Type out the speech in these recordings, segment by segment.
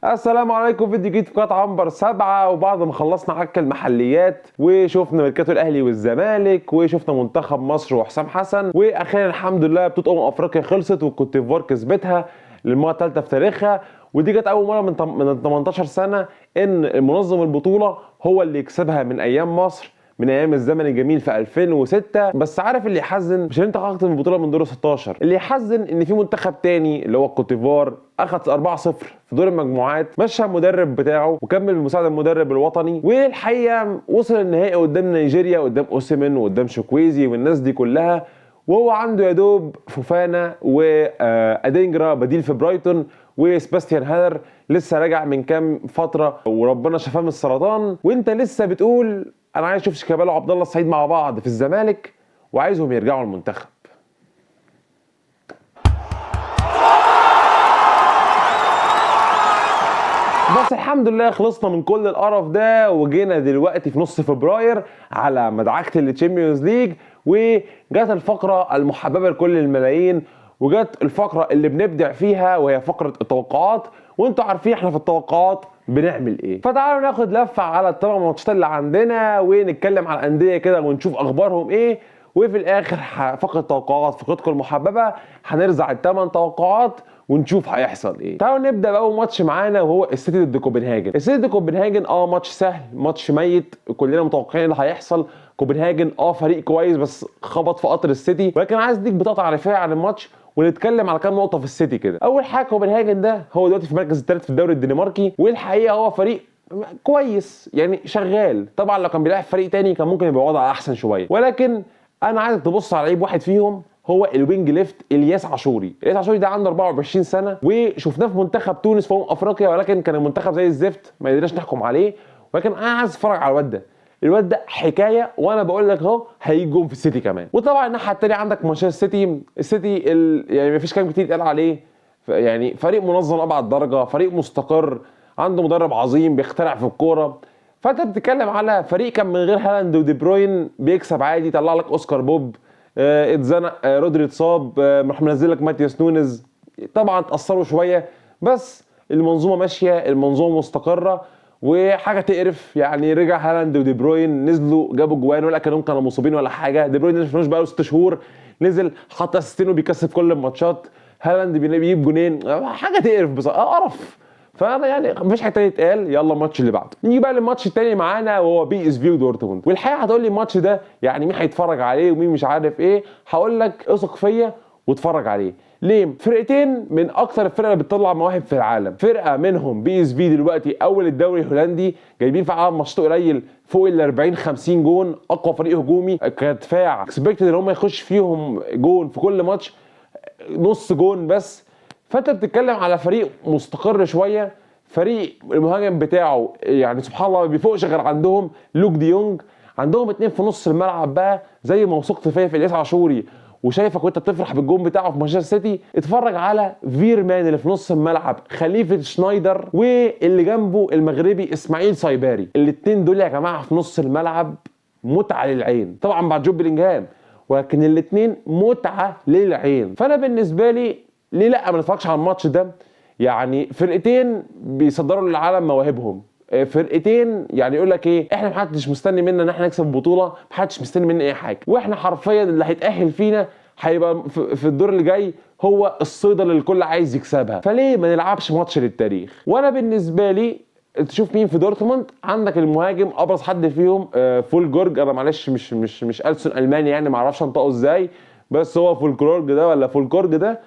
السلام عليكم. فيديو جديد في قناه عنبر 7. وبعد ما خلصنا عك المحليات وشفنا ميركاتو الاهلي والزمالك وشفنا منتخب مصر وحسام حسن، واخيرا الحمد لله بطوله افريقيا خلصت والكوتيفوار كسبتها للمره الثالثه في تاريخها. ودي كانت اول مره من 18 سنه ان منظم البطوله هو اللي يكسبها من ايام مصر، من ايام الزمن الجميل في 2006. بس عارف اللي يحزن مش ان انت خرجت من البطوله من دور 16، اللي يحزن ان في منتخب تاني اللي هو الكوتيفوار اخذ 4-0 في دور المجموعات، مشى المدرب بتاعه وكمل بمساعد المدرب الوطني، والحقيقه وصل النهائي قدام نيجيريا، قدام اوسيمين وقدام شوكويزي والناس دي كلها، وهو عنده يا دوب فوفانا وادينجرا بديل في برايتون، وسباستيان هالر لسه راجع من كام فتره وربنا شفاه من السرطان. وانت لسه بتقول انا عايز اشوف شيكابالا وعبد الله السعيد مع بعض في الزمالك وعايزهم يرجعوا المنتخب. بس الحمد لله خلصنا من كل القرف ده وجينا دلوقتي في نص فبراير على مدعكه التشامبيونز ليج، وجات الفقره المحببه لكل الملايين، وجات الفقره اللي بنبدع فيها وهي فقره التوقعات. وانتوا عارفين احنا في التوقعات بنعمل ايه، فتعالوا ناخد لفه على الثمان ماتشات اللي عندنا ونتكلم على الانديه كده ونشوف اخبارهم ايه. وفي الاخر فقره توقعات فقرتكم المحببه هنرزع الثمان توقعات ونشوف هيحصل ايه. تعالوا نبدا باول ماتش معانا وهو السيتي ضد كوبنهاجن. السيتي ضد كوبنهاجن ماتش سهل، ماتش ميت، كلنا متوقعين اللي هيحصل. كوبنهاجن فريق كويس بس خبط في قطر السيتي، ولكن عايز اديك بطاقه تعريفيه عن الماتش ونتكلم على كام نقطه في السيتي كده. اول حاجه كوبنهاجن ده هو دلوقتي في المركز الثالث في الدوري الدنماركي، والحقيقه هو فريق كويس يعني شغال. طبعا لو كان بيلعب فريق تاني كان ممكن يبقى وضع احسن شويه، ولكن انا عايزك تبص على لعيب واحد فيهم، هو الوينج ليفت الياس عاشوري. الياس عاشوري ده عنده 24 سنه وشفناه في منتخب تونس في افريقيا، ولكن كان المنتخب زي الزفت ما قدرناش نحكم عليه. ولكن انا عايز اتفرج على الواد ده، الواد ده حكايه، وانا بقول لك اهو هيجي جون في السيتي كمان. وطبعا الناحيه الثانيه عندك مانشستر سيتي. يعني ما فيش كلام كتير يتقال عليه، يعني فريق منظم لابعد درجه، فريق مستقر، عنده مدرب عظيم بيخترع في الكوره. فانت بتتكلم على فريق كان من غير هالاند ودي بروين بيكسب عادي، يطلع لك اوسكار بوب، اتزنق، رودري اتصاب، راح منزل لك ماتياس نونز. طبعا اتاثروا شويه بس المنظومه ماشيه، المنظومه مستقره وحاجه تقرف. يعني رجع هالاند ودي بروين نزلوا جابوا جوان ولا كانوا مصابين ولا حاجه. دي بروين ما شفناش بقاله 6 شهور، نزل حط اسيستين وبيكسب كل الماتشات. هالاند بيجيب جونين، حاجه تقرف بصراحه، قرف. فانا يعني مفيش حاجه تاني يتقال. يلا الماتش اللي بعده. نيجي بقى للماتش التاني معانا وهو بي اس في ودورتموند. والحقيقه هتقول لي الماتش ده يعني مين هيتفرج عليه ومين مش عارف ايه. هقول لك اثق فيا واتفرج عليه. ليه؟ فرقتين من اكتر الفرق اللي بتطلع مواهب في العالم. فرقه منهم بي اس في دلوقتي اول الدوري الهولندي، جايبين في عدد ماتشات قليل فوق ال 40 50 جون، اقوى فريق هجومي كدفاع، اكسبكتد ان هم يخش فيهم جون في كل ماتش، نص جون بس. فانت بتتكلم على فريق مستقر شويه، فريق المهاجم بتاعه يعني سبحان الله ما بيفوقش غير عندهم لوك دي يونج. عندهم اتنين في نص الملعب بقى زي ما وثقت فيا في الياس عاشوري وشايفك وانت بتفرح بالجون بتاعه في مانشستر سيتي. اتفرج على فيرمان اللي في نص الملعب، خليفه شنايدر، واللي جنبه المغربي اسماعيل سايباري. الاتنين دول يا جماعه في نص الملعب متعه للعين، طبعا بعد جوب بلينجهام، ولكن الاثنين متعه للعين. فانا بالنسبه لي ليه لا ما نتفرجش على الماتش ده؟ يعني فرقتين بيصدروا للعالم مواهبهم، فرقتين يعني يقول لك ايه، احنا محدش مستني منا ان احنا نكسب البطوله، محدش مستني منا اي حاجه، واحنا حرفيا اللي هيتاهل فينا هيبقى في الدور اللي جاي هو الصيدله اللي الكل عايز يكسبها. فليه ما نلعبش ماتش للتاريخ؟ وانا بالنسبه لي تشوف مين في دورتموند. عندك المهاجم ابرز حد فيهم فولجورج. انا معلش مش ألسن الماني يعني ما اعرفش انطقه ازاي، بس هو فولكلورج ده ولا فولكورج ده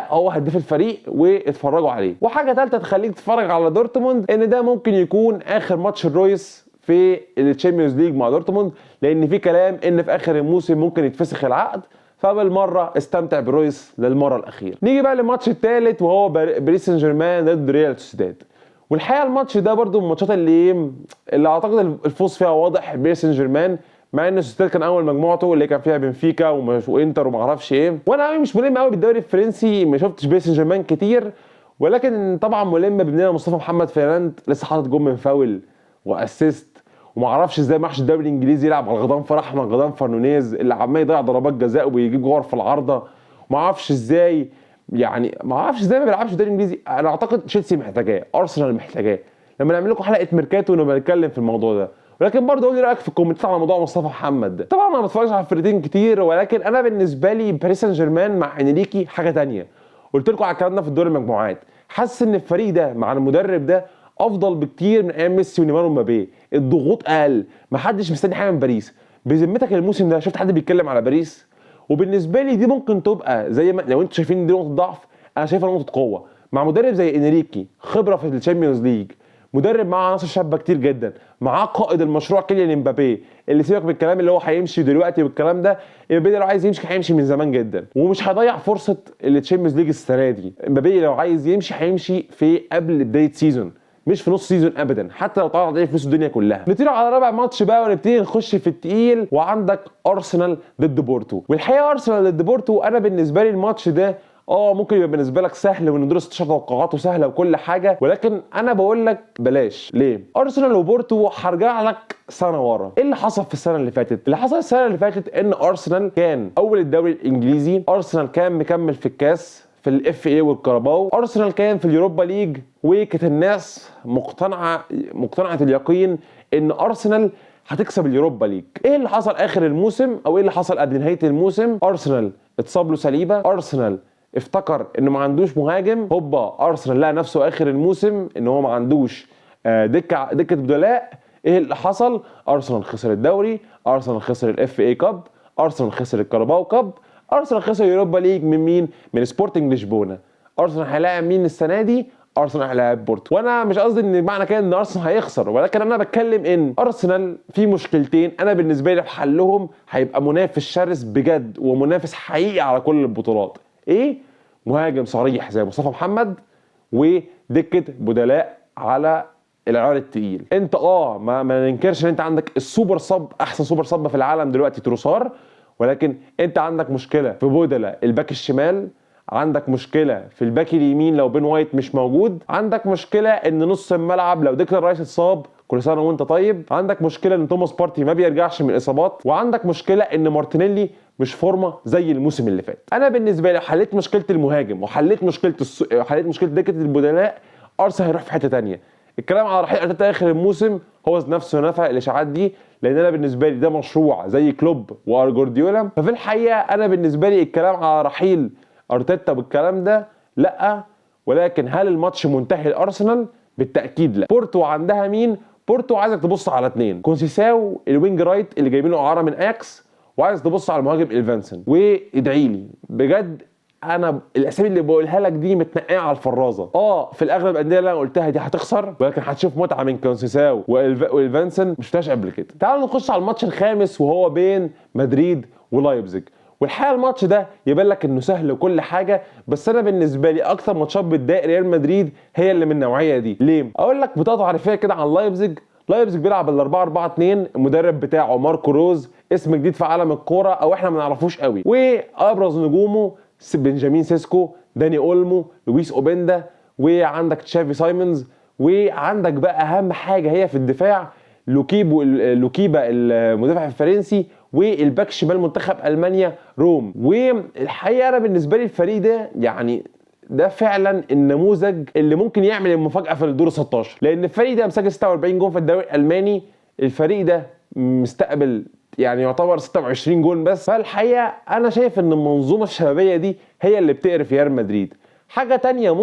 هو هداف الفريق واتفرجوا عليه. وحاجه ثالثه تخليك تتفرج على دورتموند ان ده ممكن يكون اخر ماتش الرويس في التشامبيونز ليج مع دورتموند، لان في كلام ان في اخر الموسم ممكن يتفسخ العقد. فبالمره استمتع برويس للمره الاخيره. نيجي بقى للماتش الثالث وهو باريس سان جيرمان ضد ريال سوسيداد. والحقيقه الماتش ده برده من الماتشات اللي اعتقد الفوز فيها واضح باريس سان جيرمان، مع ان سوسيداد كان اول مجموعته اللي كان فيها بنفيكا وانتر وما اعرفش ايه. وانا مش ملم قوي بالدوري الفرنسي، ما شفتش باريس سان جيرمان كتير، ولكن طبعا ملم بابننا مصطفى محمد فيرلاند لسه حاطط جول من فاول واسيست. وما اعرفش ازاي ما راحش الدوري الانجليزي يلعب على غضنفر احمد غضنفر نونيز اللي عمال يضيع ضربات جزاء وبيجيب جوار في العارضه. ما اعرفش ازاي يعني ما اعرفش ازاي ما بيلعبش في الدوري الانجليزي. انا اعتقد تشيلسي محتاجاه، ارسنال محتاجاه. لما نعمل لكم حلقه ميركاتو ونبقى نتكلم في الموضوع ده. ولكن برضه قول لي رايك في الكومنتات على موضوع مصطفى محمد ده. طبعا انا ما بتفرجش على الفرقتين كتير، ولكن انا بالنسبه لي باريس سان جيرمان مع انريكي حاجه ثانيه. قلت لكم على الكلام ده في دور المجموعات. حاسس ان الفريق ده مع المدرب ده افضل بكتير من ايام ميسي ونيمار ومبابي. الضغوط اقل، محدش مستني حاجه من باريس. بذمتك الموسم ده شفت حد بيتكلم على باريس؟ وبالنسبه لي دي ممكن تبقى زي ما لو انتوا شايفين دي نقطه ضعف، انا شايفها نقطه قوه. مع مدرب زي انريكي، خبره في الشامبيونز ليج، مدرب معاه عناصر شابه كتير جدا، معاه قائد المشروع كيليان امبابي، اللي سيبك من الكلام اللي هو هيمشي دلوقتي والكلام ده. امبابي لو عايز يمشي هيمشي من زمان جدا، ومش هيضيع فرصه الشامبيونز ليج السنه دي. امبابي لو عايز يمشي هيمشي في قبل بدايه سيزون، مش في نص سيزون ابدا، حتى لو طلع عليه فلوس الدنيا كلها. نطير على رابع ماتش بقى ونبتدي نخش في التقيل، وعندك ارسنال ضد بورتو. والحقيقه ارسنال ضد بورتو انا بالنسبه لي الماتش ده ممكن يبقى بالنسبه لك سهل، وان دور 16 توقعاته سهله وكل حاجه، ولكن انا بقول لك بلاش. ليه؟ ارسنال وبورتو هرجع لك سنه ورا. ايه اللي حصل في السنه اللي فاتت؟ اللي حصل السنه اللي فاتت ان ارسنال كان اول الدوري الانجليزي، ارسنال كان مكمل في الكاس في الاف اي والكاراباو، ارسنال كان في اليوروبا ليج، وكانت الناس مقتنعه اليقين ان ارسنال هتكسب اليوروبا ليج. ايه اللي حصل اخر الموسم، او ايه اللي حصل قبل نهايه الموسم؟ ارسنال اتصاب له سليبه، ارسنال افتكر انه ما عندوش مهاجم، هوبا ارسنال لقى نفسه اخر الموسم ان هو ما عندوش دكه بدلاء. ايه اللي حصل؟ ارسنال خسر الدوري، ارسنال خسر الاف اي كاب، ارسنال خسر الكاراباو كاب، ارسنال خسر يوروبا ليج من مين؟ من سبورتنج لشبونه. ارسنال هيلاعب مين السنه دي؟ ارسنال هيلاعب بورتو. وانا مش قصدي ان معنى كده ان ارسنال هيخسر، ولكن انا بتكلم ان ارسنال في مشكلتين انا بالنسبه لي حلهم هيبقى منافس شرس بجد، ومنافس حقيقي على كل البطولات. ايه؟ مهاجم صريح زي مصطفى محمد، ودكه بدلاء على العيار التقيل. انت ما ننكرش ان انت عندك السوبر صب، احسن سوبر صب في العالم دلوقتي تروسار، ولكن انت عندك مشكله في بدلاء الباك الشمال، عندك مشكله في الباك اليمين لو بين وايت مش موجود، عندك مشكله ان نص الملعب لو ديكلان رايس اتصاب كل سنه وانت طيب، عندك مشكله ان توماس بارتي ما بيرجعش من الاصابات، وعندك مشكله ان مارتينيلي مش فورمه زي الموسم اللي فات. انا بالنسبه لي حليت مشكله المهاجم وحليت حليت مشكله دكه البدلاء، ارسنال هيروح في حته ثانيه. الكلام على رحيل ارتيتا اخر الموسم هو نفسه نفى الاشاعات دي، لان انا بالنسبه لي ده مشروع زي كلوب وارجورديولا. ففي الحقيقه انا بالنسبه لي الكلام على رحيل ارتيتا والكلام ده لا، ولكن هل الماتش منتهي لارسنال؟ بالتاكيد لا. بورتو عندها مين؟ بورتو عايزك تبص على اثنين، كونسيساو الوينج رايت اللي جايبينه اعاره من اياكس، وعايز تبص على المهاجم الفانسن. وادعي لي بجد، انا الاسامي اللي بقولها لك دي متنقيه على الفرازه. في الاغلب الانديه اللي انا قلتها دي هتخسر، ولكن هتشوف متعه من كونسيساو والفانسن مش شفتهاش قبل كده. تعالوا نخش على الماتش الخامس وهو بين مدريد ولايبزيج. والحقيقه الماتش ده يبان لك انه سهل وكل حاجه، بس انا بالنسبه لي اكتر ماتشات بتضايق ريال مدريد هي اللي من النوعيه دي. ليه؟ اقول لك بطاقه تعريفيه كده عن لايبزيج. لايبزيج بيلعب ال 4-4-2، المدرب بتاعه ماركو روز، اسم جديد في عالم الكوره او احنا ما نعرفوش قوي، وابرز نجومه بنجامين سيسكو، داني اولمو، لويس اوبندا، وعندك تشافي سايمونز، وعندك بقى اهم حاجه هي في الدفاع لوكيبا المدافع الفرنسي، والباك شمال منتخب المانيا روم. والحقيقه انا بالنسبه لي الفريق ده يعني ده فعلا النموذج اللي ممكن يعمل المفاجاه في الدور 16، لان الفريق ده مسجل 46 جون في الدوري الالماني، الفريق ده مستقبل يعني يعتبر 26 جون بس. فالحقيقه انا شايف ان المنظومه الشبابيه دي هي اللي بتقرف ريال مدريد. حاجه تانية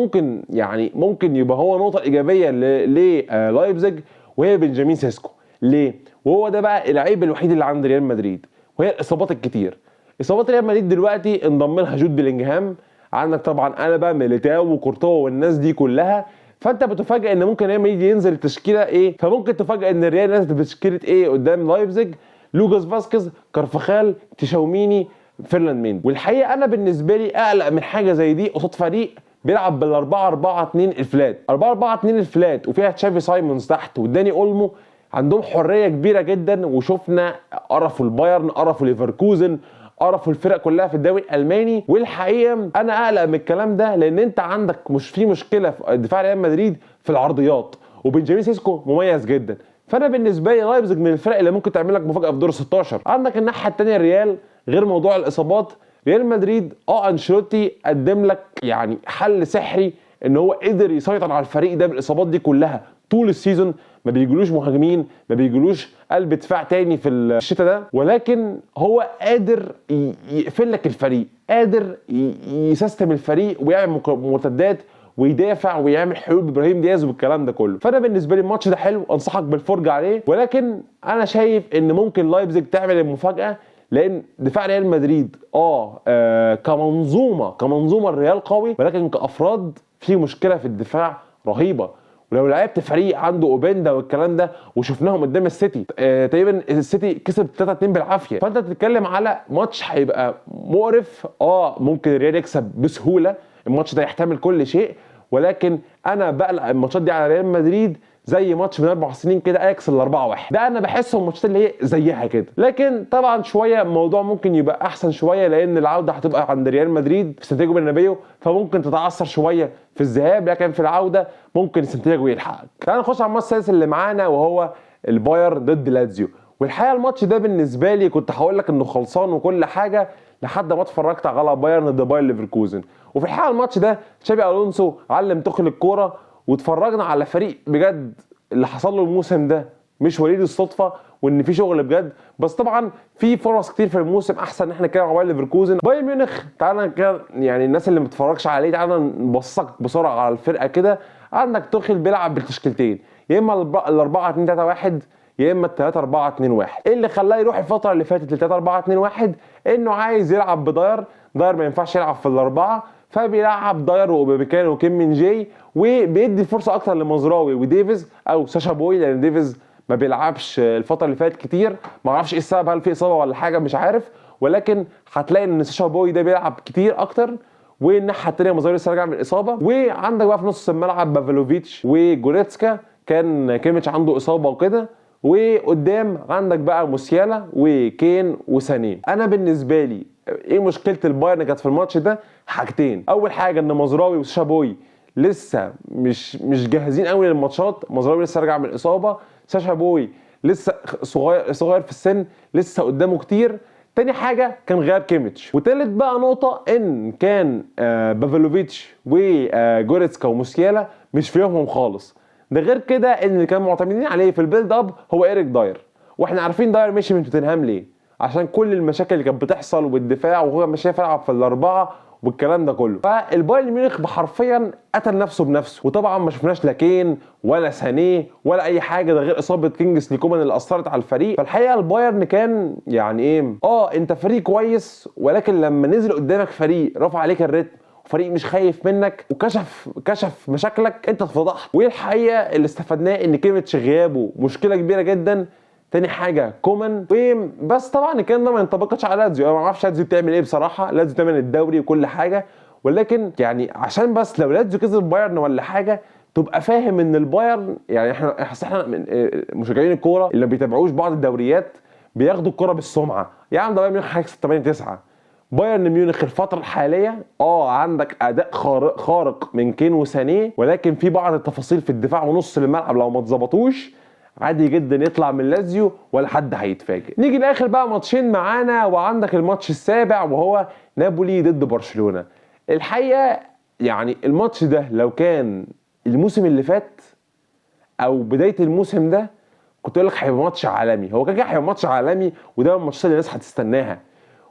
ممكن يبقى هو نقطه ايجابيه للايبزيج، وهي بنجامين سيسكو. ليه؟ وهو ده بقى العيب الوحيد اللي عند ريال مدريد، وهي الاصابات الكتير. اصابات ريال مدريد دلوقتي انضم لها جود بيلينجهام، عندك طبعا ألابا ميليتاو وكورتوا والناس دي كلها، فانت بتفاجئ ان ممكن ريال مدريد ينزل التشكيله فممكن تفاجئ ان الريال نزل بتشكيله قدام لايبزيج، لوكاس فاسكيز، كارفاخال، تشاوميني، فيرلاند ميندي. والحقيقه انا بالنسبه لي اقلق من حاجه زي دي قصاد فريق بيلعب بال 4-4-2 الفلات، 4-4-2 الفلات وفيها تشافي سايمونز تحت وداني اولمو، عندهم حريه كبيره جدا. وشفنا قرفوا البايرن، قرفوا ليفركوزن، قرفوا الفرق كلها في الدوري الالماني. والحقيقه انا اقلق من الكلام ده، لان انت عندك مش في مشكله في دفاع ريال مدريد في العرضيات، وبنجامين سيسكو مميز جدا. فانا بالنسبه لي لايبزيج من الفرق اللي ممكن تعمل لك مفاجاه في دور 16. عندك الناحيه الثانيه الريال، غير موضوع الاصابات ريال مدريد انشيلوتي قدم لك يعني حل سحري ان هو قدر يسيطر على الفريق ده بالاصابات دي كلها طول السيزون. ما بيجيلوش مهاجمين، ما بيجيلوش قلب دفاع تاني في الشتاء ده، ولكن هو قادر يقفل لك الفريق، قادر يسيستم الفريق ويعمل مرتدات ويدافع ويعمل حلول بابراهيم دياز والكلام ده كله. فانا بالنسبه لي الماتش ده حلو، انصحك بالفرجه عليه، ولكن انا شايف ان ممكن لايبزيج تعمل المفاجاه، لان دفاع ريال مدريد كمنظومه الريال قوي، ولكن كافراد في مشكله في الدفاع رهيبه. ولو لعبت فريق عنده اوبندا والكلام ده وشفناهم قدام السيتي، تقريبا السيتي كسب 3-2 بالعافيه، فانت بتتكلم على ماتش هيبقى مقرف. ممكن الريال يكسب بسهوله، الماتش ده يحتمل كل شيء، ولكن انا بقلق الماتشات دي على ريال مدريد زي ماتش من 4 سنين كده اياكس ال 4-1 ده. انا بحسه الماتشات اللي هي زيها كده، لكن طبعا شويه الموضوع ممكن يبقى احسن شويه، لان العوده هتبقى عند ريال مدريد في سانتياغو برنابيو، فممكن تتعثر شويه في الذهاب، لكن في العوده ممكن سانتياغو يلحقك. تعال نخش على الماتش السادس اللي معانا، وهو الباير ضد لاتزيو. والحقيقه الماتش ده بالنسبه لي كنت هقول لك انه خلصان وكل حاجه لحد ما اتفرجت على بايرن ضد باير ليفركوزن. وفي الحقيقه الماتش ده تشابي الونسو علم تخل الكوره، واتفرجنا على فريق بجد اللي حصل له الموسم ده مش وليد الصدفه، وان في شغل بجد. بس طبعا في فرص كتير في الموسم احسن ان احنا نتكلم على باير ليفركوزن. بايرن ميونخ تعالى كده، يعني الناس اللي ما بتتفرجش عليه تعالى نبصك بسرعه على الفرقه كده. عندك توخيل بيلعب بالتشكيلتين، يا اما ال 4-2-3-1 يا اما ال 3-4-2-1. ايه اللي خلاه يروح الفتره اللي فاتت ل 3-4-2-1؟ انه عايز يلعب بداير ما ينفعش يلعب في الاربعه، فبيلعب داير وبيكان وكيم من جاي، وبيدي فرصه اكتر لمزراوي وديفيز او ساشا بوي، لان ديفيز ما بيلعبش الفتره اللي فاتت كتير، ما اعرفش ايه السبب، هل في اصابه ولا حاجه مش عارف، ولكن هتلاقي ان ساشا بوي ده بيلعب كتير اكتر، والناحيه الثانيه مزراوي لسه راجع من الاصابه. وعندك بقى في نص الملعب بافلوفيتش وجوريتسكا، كان كيميتش عنده اصابه وكده، وقدام عندك بقى موسيالا وكين وسانيه. انا بالنسبه لي ايه مشكله البايرن كانت في الماتش ده؟ حاجتين. اول حاجه ان مزراوي وشابوي لسه مش جاهزين قوي للماتشات، مزراوي لسه راجع من الاصابه، ساشا بوي لسه صغير في السن، لسه قدامه كتير. تاني حاجه كان غياب كيميتش. وتالت بقى نقطه ان كان بافلوفيتش وجوريتسكا وموسيالا مش فيهم خالص. ده غير كده ان اللي كانوا معتمدين عليه في البيلد اب هو ايريك داير، واحنا عارفين داير مشي من توتنهام ليه، عشان كل المشاكل اللي كانت بتحصل والدفاع، وهو مش شايف يلعب في الاربعه والكلام ده كله. فالبايرن ميونخ حرفيا قتل نفسه بنفسه. وطبعا ما شفناش لا كين ولا سانيه ولا اي حاجه، ده غير اصابه كينجسلي كومان اللي اثرت على الفريق. فالحقيقه البايرن كان يعني ايه، انت فريق كويس، ولكن لما نزل قدامك فريق رفع عليك الريتم، فريق مش خايف منك وكشف مشاكلك، انت اتفضحت. والحقيقه اللي استفدناه ان كيميتش غيابه مشكله كبيره جدا. تاني حاجه كومان، بس طبعا الكلام ده ما ينطبقش على لاتزيو. انا ما اعرفش لاتزيو بتعمل ايه بصراحه، لاتزيو تعمل الدوري وكل حاجه، ولكن يعني عشان بس لو لاتزيو كسب بايرن ولا حاجه تبقى فاهم ان البايرن، يعني احنا من مشجعين الكوره اللي ما بيتابعوش بعض الدوريات بياخدوا الكوره بالسمعه. يعني ده بايرن ميونخ هيكسب 8-9. بايرن ميونخ الفترة الحالية عندك أداء خارق من كين وسانيه، ولكن في بعض التفاصيل في الدفاع ونص الملعب لو ما اتظبطوش عادي جدا يطلع من لازيو ولا حد هيتفاجئ. نيجي لاخر بقى ماتشين معانا، وعندك الماتش السابع وهو نابولي ضد برشلونة. الحقيقة يعني الماتش ده لو كان الموسم اللي فات او بداية الموسم ده كنت اقول لك هيبقى ماتش عالمي. هو كده هيبقى ماتش عالمي، وده من الماتشات اللي الناس هتستناها.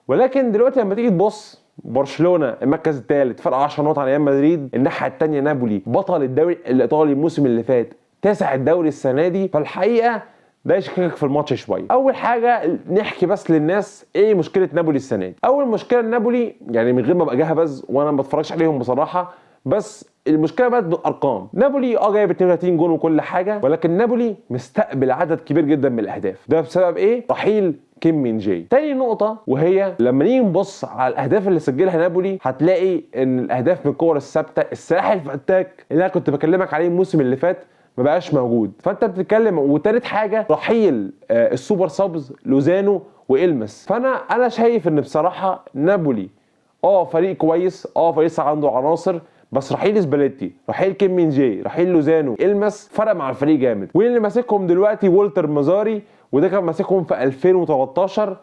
ولكن دلوقتي لما تيجي تبص، برشلونه المركز الثالث فرق 10 نقط عن ريال مدريد، الناحيه الثانيه نابولي بطل الدوري الايطالي الموسم اللي فات، تاسع الدوري السنه دي. فالحقيقه ده يشككك في الماتش شويه. اول حاجه نحكي بس للناس ايه مشكله نابولي السنه دي. اول مشكله نابولي، يعني من غير ما ابقى جاهز وانا ما بتفرجش عليهم بصراحه، بس المشكله بقت بالارقام. نابولي جايب 32 جون وكل حاجه، ولكن نابولي مستقبل عدد كبير جدا من الاهداف. ده بسبب ايه؟ رحيل كيم من جاي. تاني نقطة، وهي لما نيجي نبص على الأهداف اللي سجلها نابولي هتلاقي إن الأهداف من الكور الثابتة، السلاح الفتاك اللي أنا كنت بكلمك عليه الموسم اللي فات ما بقاش موجود. فأنت بتتكلم. وتالت حاجة رحيل السوبر سابز لوزانو وإلمس. فأنا شايف إن بصراحة نابولي فريق كويس، فريق لسه عنده عناصر، بس رحيل سباليتي، رحيل كيم من جاي، رحيل لوزانو، إلمس فرق مع الفريق جامد. واللي ماسكهم دلوقتي والتر مازاري، وده كان ماسكهم في 2013.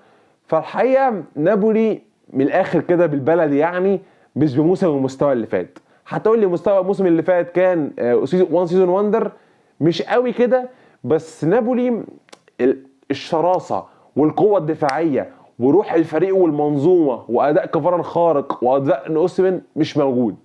فالحقيقه نابولي من الاخر كده بالبلدي يعني مش بموسم المستوى اللي فات. هتقول لي مستوى الموسم اللي فات كان وان سيزون وندر، مش قوي كده، بس نابولي الشراسه والقوه الدفاعيه وروح الفريق والمنظومه واداء كفارا خارق واداء اوسيمين مش موجود،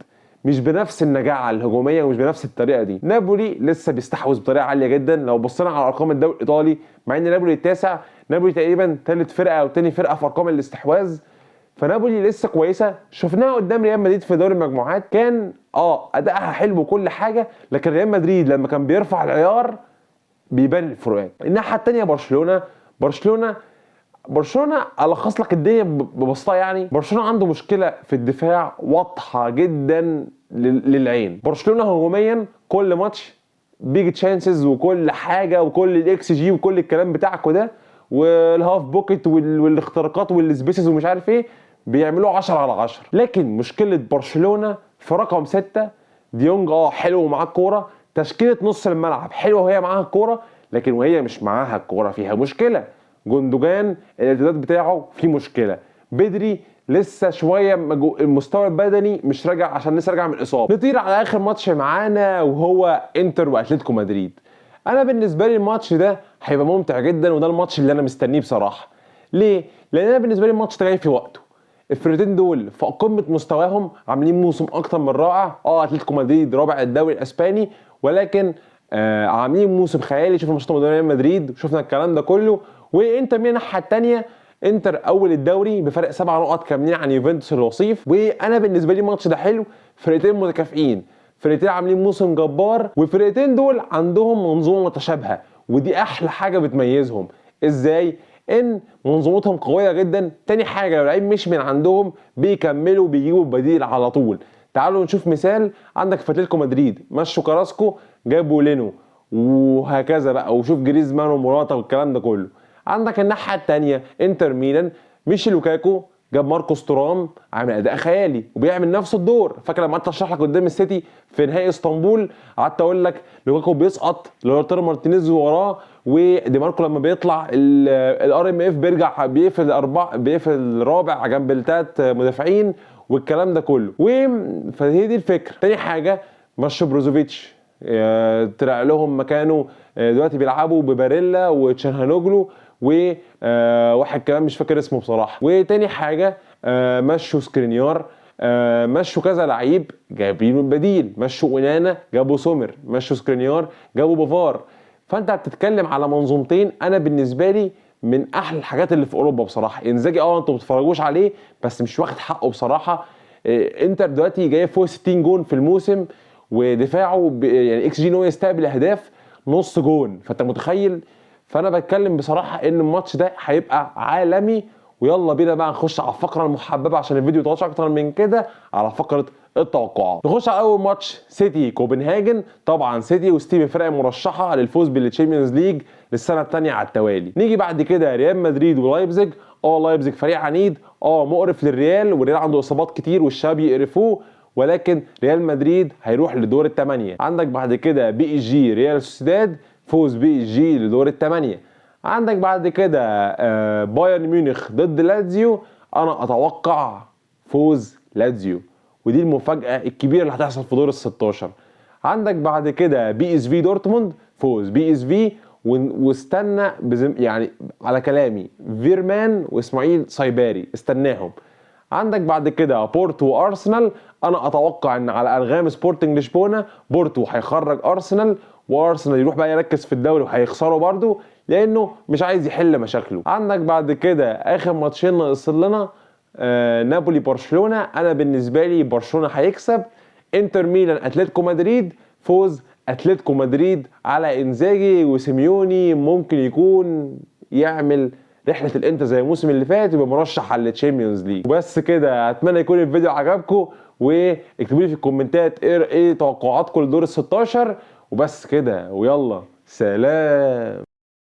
مش بنفس النجاعه الهجوميه ومش بنفس الطريقه دي. نابولي لسه بيستحوذ بطريقه عاليه جدا. لو بصينا على ارقام الدوري الايطالي، مع ان نابولي التاسع، نابولي تقريبا ثالث فرقه او ثاني فرقه في ارقام الاستحواذ، فنابولي لسه كويسه. شفناها قدام ريال مدريد في دوري المجموعات، كان ادائها حلو وكل حاجه، لكن ريال مدريد لما كان بيرفع العيار بيبان الفروقات. الناحيه الثانيه برشلونه الخص لك الدنيا ببساطه يعني. برشلونه عنده مشكله في الدفاع واضحه جدا للعين. برشلونه هجوميا كل ماتش بيج تشانسز وكل حاجه وكل الاكس جي وكل الكلام بتاعكوا ده والهاف بوكيت والاختراقات والسبيسز ومش عارف ايه، بيعملوا 10 على 10. لكن مشكله برشلونه في رقم 6 ديونج. حلو ومعاه الكوره، تشكيله نص الملعب حلوه وهي معاها الكوره، لكن وهي مش معاها الكوره فيها مشكله. جوندوجان الارتداد بتاعه فيه مشكله. بدري لسه شويه المستوى البدني مش راجع عشان لسه راجع من الاصابه. نطير على اخر ماتش معانا وهو انتر واتلتيكو مدريد. انا بالنسبه لي الماتش ده هيبقى ممتع جدا، وده الماتش اللي انا مستنيه بصراحه. ليه؟ لان انا بالنسبه لي الماتش ده جاي في وقته. الفرقتين دول في قمه مستواهم، عاملين موسم اكتر من رائع. اتلتيكو مدريد رابع الدوري الاسباني، ولكن عاملين موسم خيالي. شفنا ماتشات ريال مدريد وشفنا الكلام ده كله. وانتر من الناحيه الثانيه، انتر اول الدوري بفرق 7 نقط كاملين عن يوفنتوس الوصيف. وانا بالنسبه لي الماتش ده حلو، فرقتين متكافئين، فرقتين عاملين موسم جبار، والفرقتين دول عندهم منظومه متشابهه، ودي احلى حاجه بتميزهم. ازاي؟ ان منظومتهم قويه جدا. تاني حاجه، لو لعيب مش من عندهم بيكملوا بيجيبوا بديل على طول. تعالوا نشوف مثال. عندك في اتلتيكو مدريد مشوا كراسكو جابوا لينو، وهكذا بقى، وشوف جريزمان ومراتا والكلام ده كله. عندك الناحيه الثانيه انتر ميلان، مشي لوكاكو جاب ماركوس تورام، عامل اداء خيالي وبيعمل نفس الدور. فاكر لما قعدت اشرح لك قدام السيتي في نهائي اسطنبول، قعدت اقول لك لوكاكو بيسقط، لوتارو مارتينيز وراه، ودي ماركو لما بيطلع الار ام اف بيرجع بيقفل الرابع جنب الثلاث مدافعين والكلام ده كله. فهي دي الفكره. تاني حاجه، مشوا بروزوفيتش، طلع لهم مكانه دلوقتي بيلعبوا بباريلا وتشانهانوجلو وواحد كمان مش فاكر اسمه بصراحه. وتاني حاجه مشوا سكرينيار، مشوا كذا لعيب جايبين البديل، مشوا اونانا جابوا سومر، مشوا سكرينيار جابوا بافار. فانت بتتكلم على منظومتين انا بالنسبه لي من احلى الحاجات اللي في اوروبا بصراحه. انزاجي انتوا ما بتتفرجوش عليه بس مش واخد حقه بصراحه. انتر دلوقتي جايب فوق 60 جون في الموسم، ودفاعه يعني اكس جي ان هو يستقبل اهداف نص جون، فانت متخيل. فانا بتكلم بصراحه ان الماتش ده هيبقى عالمي. ويلا بينا بقى نخش على الفقره المحببه عشان الفيديو يطولش اكتر من كده، على فقره التوقعات. نخش على اول ماتش، سيتي كوبنهاجن. طبعا سيتي وستيفن فرقه مرشحه للفوز بالتشامبيونز ليج للسنه الثانيه على التوالي. نيجي بعد كده ريال مدريد ولايبزيج. لايبزيج فريق عنيد، مقرف للريال، والريال عنده اصابات كتير والشباب يقرفوه، ولكن ريال مدريد هيروح لدور الثمانيه. عندك بعد كده بي اس جي ريال سوسيداد، فوز بي اس جي لدور الثمانيه. عندك بعد كده بايرن ميونخ ضد لاتزيو، انا اتوقع فوز لاتزيو، ودي المفاجاه الكبيره اللي هتحصل في دور ال16. عندك بعد كده بي اس في دورتموند، فوز بي اس في، واستنى يعني على كلامي فيرمان واسماعيل صيباري استناهم. عندك بعد كده بورتو وارسنال، انا اتوقع ان على الغام سبورتنج لشبونه بورتو هيخرج ارسنال، وارسنال يروح بقى يركز في الدوري وهيخسروا برده لانه مش عايز يحل مشاكله. عندك بعد كده اخر ماتشين ناقص لنا، نابولي برشلونه. انا بالنسبه لي برشلونه هيكسب. انتر ميلان اتلتيكو مدريد، فوز اتلتيكو مدريد على انزاجي وسيميوني. ممكن يكون يعمل رحله الانتر زي الموسم اللي فات يبقى مرشح على الشامبيونز ليج. وبس كده، اتمنى يكون الفيديو عجبكم، واكتبوا لي في الكومنتات ايه توقعاتكم لدور ال16. وبس كده، ويلا سلام.